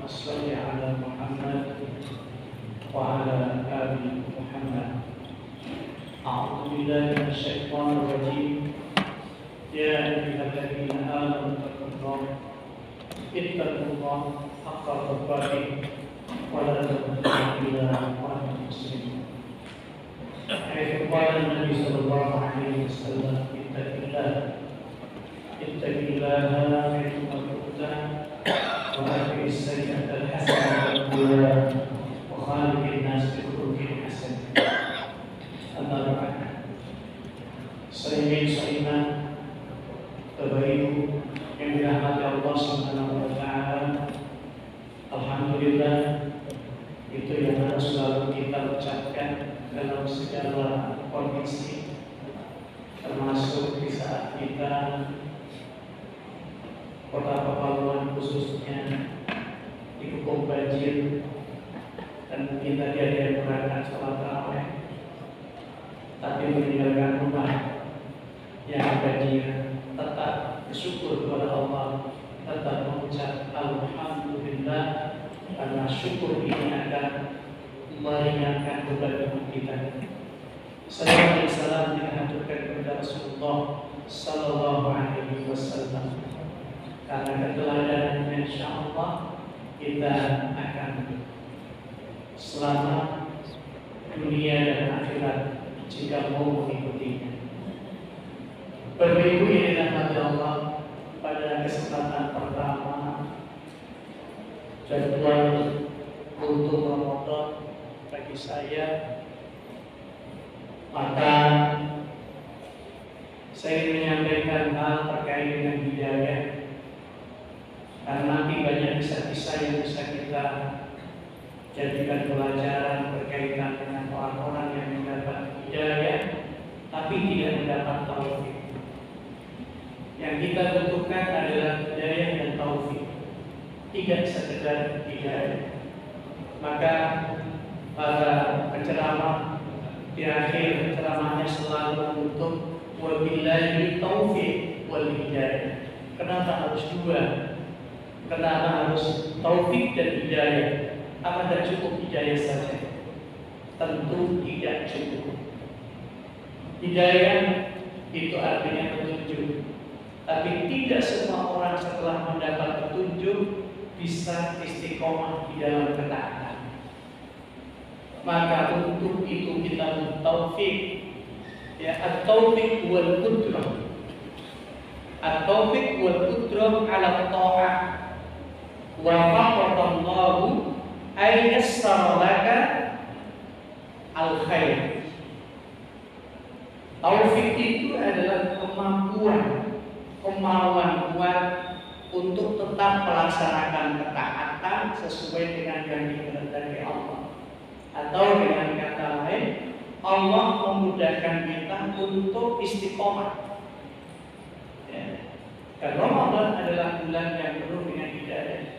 صل على محمد وعلى آل محمد. أعوذ بالله من الشيطان الرجيم. يا أيها الذين آمنوا اتقوا الله حق تقاته ولا تموتن إلا وأنتم مسلمون. حيث قال النبي صلى الله عليه وسلم: اتق الله حيثما كنت وأتبع السيئة الحسنة تمحها وخالق الناس بخلق حسن. أما بعد. Seiman Bapak Ibu yang dirahmati Allah Subhanahu wa taala, alhamdulillah, itu yang harus selalu kita ucapkan dalam segala kondisi, termasuk di saat kita Kota Pekalongan khususnya dikepung banjir dan kita tiada berangkat sholat tarawih, tapi meninggalkan rumah yang banjir, tetap bersyukur kepada Allah, tetap mengucap alhamdulillah, karena syukur ini akan meringankan beban kita. Salam dan salam dihaturkan kepada Rasulullah Sallallahu Alaihi Wasallam. Karena keteladanan insyaallah kita akan selamat dunia dan akhirat jika mau mengikutinya. Bapak Ibu yang dirahmati Allah, pada kesempatan pertama jadwal untuk Ramadan bagi saya, maka saya ingin menyampaikan hal terkait dengan hidayah. Karena nanti banyak kisah-kisah yang bisa kita jadikan pelajaran berkaitan dengan orang-orang yang mendapat hidayah tapi tidak mendapat taufik. Yang kita butuhkan adalah hidayah dan taufik, tidak sekedar hidayah. Maka para penceramah di akhir ceramahnya selalu menutup wabillahi taufik wal hidayah. Kenapa harus dua? Kenapa harus taufik dan hidayah? Apakah cukup hidayah saja? Tentu tidak cukup. Hidayah itu artinya petunjuk, tapi tidak semua orang setelah mendapat petunjuk bisa istiqomah di dalam ketaatan. Maka untuk itu kita butuh taufik, ya, at-taufik wal qudrah. At-taufik wal qudrah ala ta'ah. Wa faqatallahu ay yassara laka al-khair. Taufik itu adalah kemauan kuat untuk tetap melaksanakan ketaatan sesuai dengan yang dikehendaki Allah. Atau dengan kata lain, Allah memudahkan kita untuk istiqomah. Ya. Dan Ramadan adalah bulan yang penuh dengan hidayah.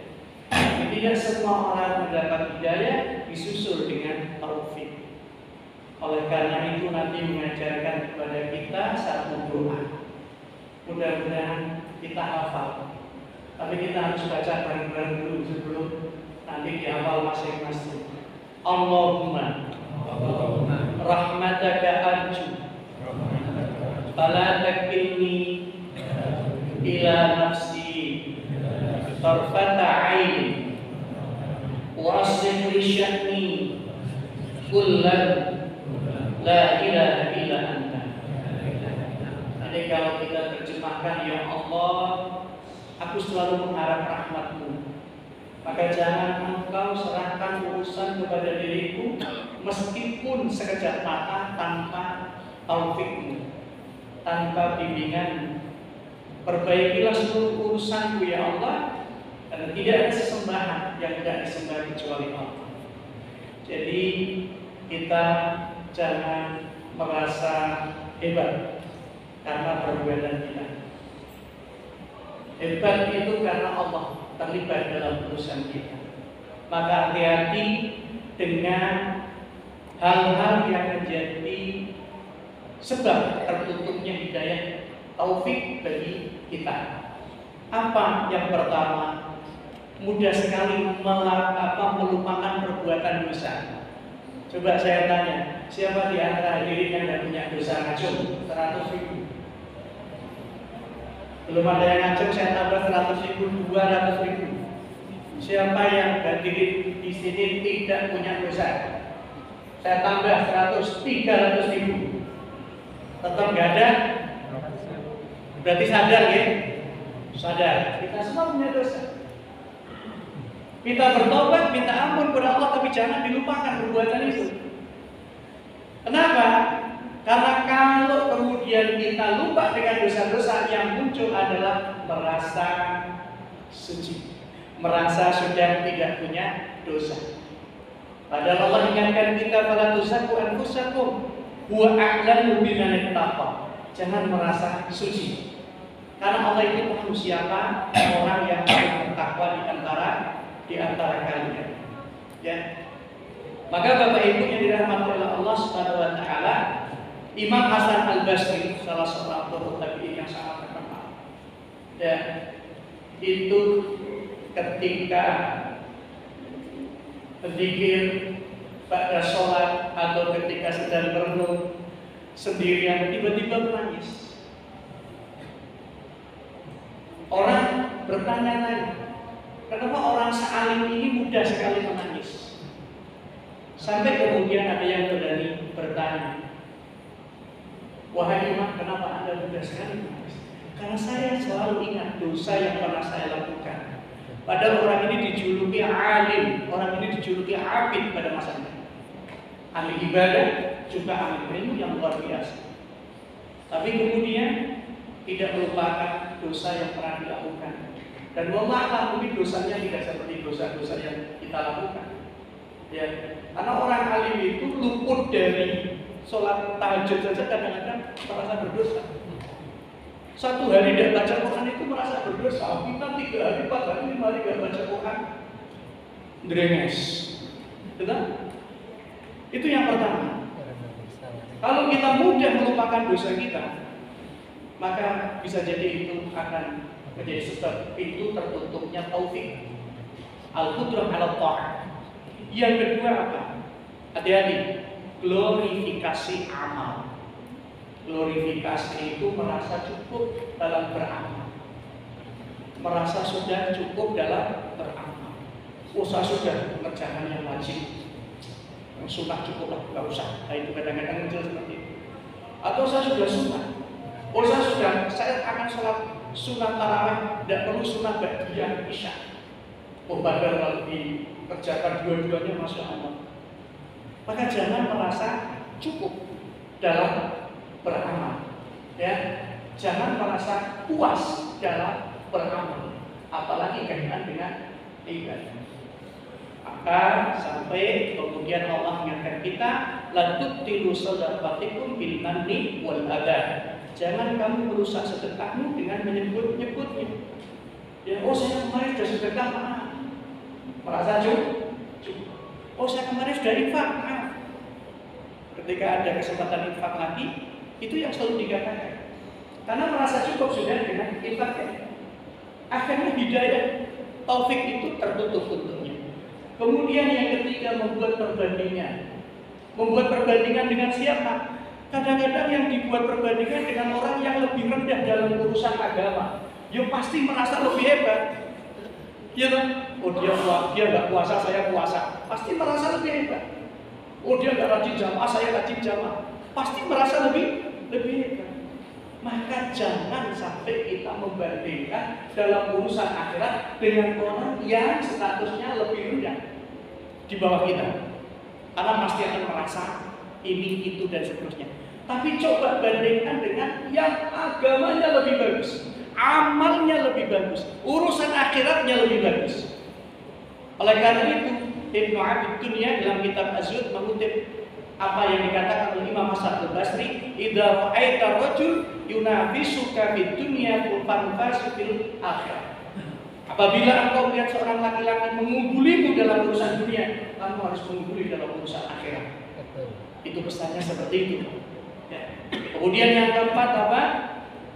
Tidak semua orang mendapat hidayah disusul dengan taufik. Oleh karena itu Nabi mengajarkan kepada kita satu doa. Mudah-mudahan kita hafal. Tapi kita harus baca bareng-bareng dulu sebelum nanti dihafal masing-masing. Allahumma rahmataka arju fala takilni ila nafsi tarfata aini wa aslih li sya'ni kullan la ilaha illa anta. Jadi kalau kita terjemahkan, ya Allah, aku selalu mengharap rahmat-Mu, maka jangan Engkau serahkan urusan kepada diriku meskipun sekejap mata tanpa taufik-Mu, tanpa bimbingan. Perbaikilah seluruh urusanku ya Allah, karena tidak ada sesembahan yang tidak disembah kecuali Allah. Jadi kita jangan merasa hebat karena perbuatan kita. Hebat itu karena Allah terlibat dalam urusan kita. Maka hati-hati dengan hal-hal yang menjadi sebab tertutupnya hidayah taufik bagi kita. Apa yang pertama? mudah sekali melupakan perbuatan dosa. Coba saya tanya, siapa di antara hadirin yang tidak punya dosa ngacung? 100.000. Belum ada yang ngacung, saya tambah 100.000, 200.000. Siapa yang hadirin di sini tidak punya dosa? Saya tambah 100, 300.000. Tetap nggak ada? Berarti sadar ya? Sadar. Kita semua punya dosa. Kita bertobat, minta ampun kepada Allah, tapi jangan dilupakan perbuatan itu. Kenapa? Karena kalau kemudian kita lupa dengan dosa-dosa, yang muncul adalah merasa suci, merasa sudah tidak punya dosa. Padahal Allah ingatkan kita, fala tuzakku anfusakum huwa a'lamu biman ittaqa. Jangan merasa suci, karena Allah itu tahu siapa orang yang paling bertakwa di antara kalian. Ya. Maka Bapak Ibu yang dirahmati oleh Allah Subhanahu wa taala, Imam Hasan Al-Basri, salah seorang tokoh tabi'in yang sangat terkenal. Ya. Itu ketika berzikir pada sholat atau ketika sedang merenung sendirian, tiba-tiba menangis. Orang bertanya-tanya, kenapa orang sealim ini mudah sekali menangis? Sampai kemudian ada yang berani bertanya, wahai Imam, kenapa Anda mudah sekali menangis? Karena saya selalu ingat dosa yang pernah saya lakukan. Padahal orang ini dijuluki alim, orang ini dijuluki abid pada masanya. Ahli ibadah, juga ahli ilmu yang luar biasa. Tapi kemudian tidak melupakan dosa yang pernah dilakukan. Dan wallah mungkin dosanya tidak seperti dosa-dosa yang kita lakukan. Ya, karena orang alim itu luput dari sholat tahajud saja kadang-kadang merasa berdosa. Satu hari tidak baca Quran itu merasa berdosa. Kita 3 hari, 4 hari, 5 hari tidak baca Quran, drenges. Betul? Itu yang pertama. Kalau kita mudah melupakan dosa kita, maka bisa jadi itu akan menjadi sebab pintu tertutupnya taufik, al-qudrah ala ta'ah. Yang kedua apa? Hati-hati, glorifikasi amal. Glorifikasi itu merasa cukup dalam beramal, merasa sudah cukup dalam beramal. Saya sudah mengerjakan yang wajib, yang sunnah cukup lah, nggak usah. Nah, itu kadang-kadang muncul seperti itu. Atau saya sudah sunnah, saya akan sholat sunnah tarawih, tidak perlu sunnah ba'diyah isya. Padahal kalau dikerjakan dua-duanya, masya Allah. Maka jangan merasa cukup dalam beramal, ya. Jangan merasa puas dalam beramal, apalagi kaitan dengan ibadah. Maka sampai kemudian Allah mengingatkan kita, la tubtilu shadaqatikum bil manni wal adha. Jangan kamu merusak sedekahmu dengan menyebut-nyebutnya. Ya, oh saya kemarin sudah sedekah, maaf. Merasa cukup. Oh saya kemarin sudah infak, maaf. Ketika ada kesempatan infak lagi, itu yang selalu dikatakan. Karena merasa cukup sudah dengan infaknya. Akhirnya hidayah, taufik itu tertutup untuknya. Kemudian yang ketiga, membuat perbandingan. Membuat perbandingan dengan siapa? Kadang-kadang yang dibuat perbandingan dengan orang yang lebih rendah dalam urusan agama, ya pasti merasa lebih hebat. Ya kan? Oh dia nggak puasa, saya puasa, pasti merasa lebih hebat. Oh dia nggak rajin jamaah, saya rajin jamaah, pasti merasa lebih hebat. Maka jangan sampai kita membandingkan dalam urusan akhirat dengan orang yang statusnya lebih rendah di bawah kita, karena pasti akan merasa ini, itu, dan seterusnya. Tapi coba bandingkan dengan yang agamanya lebih bagus, amalnya lebih bagus, urusan akhiratnya lebih bagus. Oleh karena itu, Ibnu Abid Dunya dalam kitab Az-Zuhd mengutip apa yang dikatakan oleh Imam Hasan Al-Basri, idza ra'aita rajul yunafisuka fid dunya fanfasu fil akhirah. Apabila engkau melihat seorang laki-laki mengunggulimu dalam urusan dunia, kamu harus mengungguli dalam urusan akhirat. Itu pesannya seperti itu. Ya. Kemudian yang keempat apa?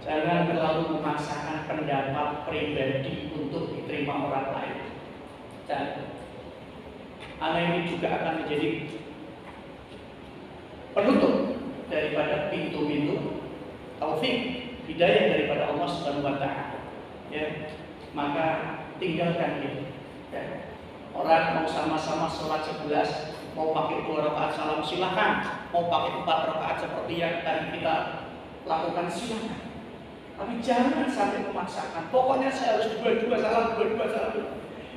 Jangan terlalu memaksakan pendapat pribadi untuk diterima orang lain. Dan anak ini juga akan menjadi penutup daripada pintu-pintu taufik hidayah daripada Allah Subhanahu wa taala. Ya, maka tinggalkan itu. Ya. Orang mau sama-sama sholat 11, mau pakai 2 rakaat salam silakan, mau pakai 4 rakaat seperti yang tadi kita lakukan silakan. Tapi jangan sampai memaksakan. Pokoknya saya harus dua-dua salam.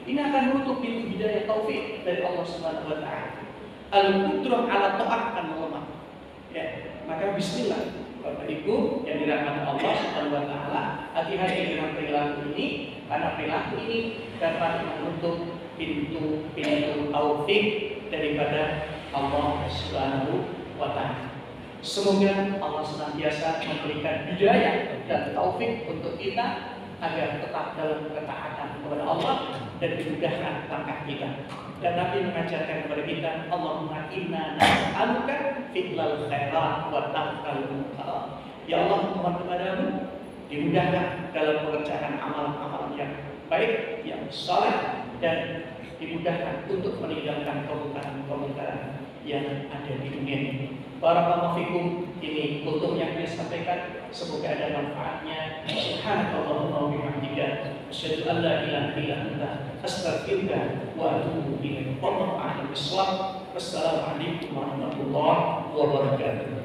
Ini akan menutup pintu hidayah taufik dari Allah Subhanahu wa taala. Al-qudrah ala ta'at akan melemah. Ya, maka bismillah Bapak Ibu yang dirahmati Allah Subhanahu wa taala, hati-hati dengan perilaku ini karena perilaku ini dapat menutup pintu-pintu taufik daripada Allah Subhanahu wa taala. Semoga Allah senantiasa memberikan hidayah dan taufik untuk kita agar tetap dalam ketaatan kepada Allah dan dimudahkan langkah kita. Dan Nabi mengajarkan kepada kita, Allahumma inna nas'aluka fi'lal khairat wa tarkal munkar. Ya Allah, mohon kepadamu dimudahkan dalam mengerjakan amalan-amalan yang baik, yang saleh, dan dimudahkan untuk meninggalkan kemungkaran-kemungkaran yang ada di dunia ini. Barakallahu fikum. Ini kultum yang saya sampaikan, semoga ada manfaatnya. Subhanakallahumma wa bihamdika, asyhadu an la ilaha illa anta, astaghfiruka wa atubu ilaik. Wallahu a'lam bishawab. Wassalamualaikum warahmatullahi wabarakatuh.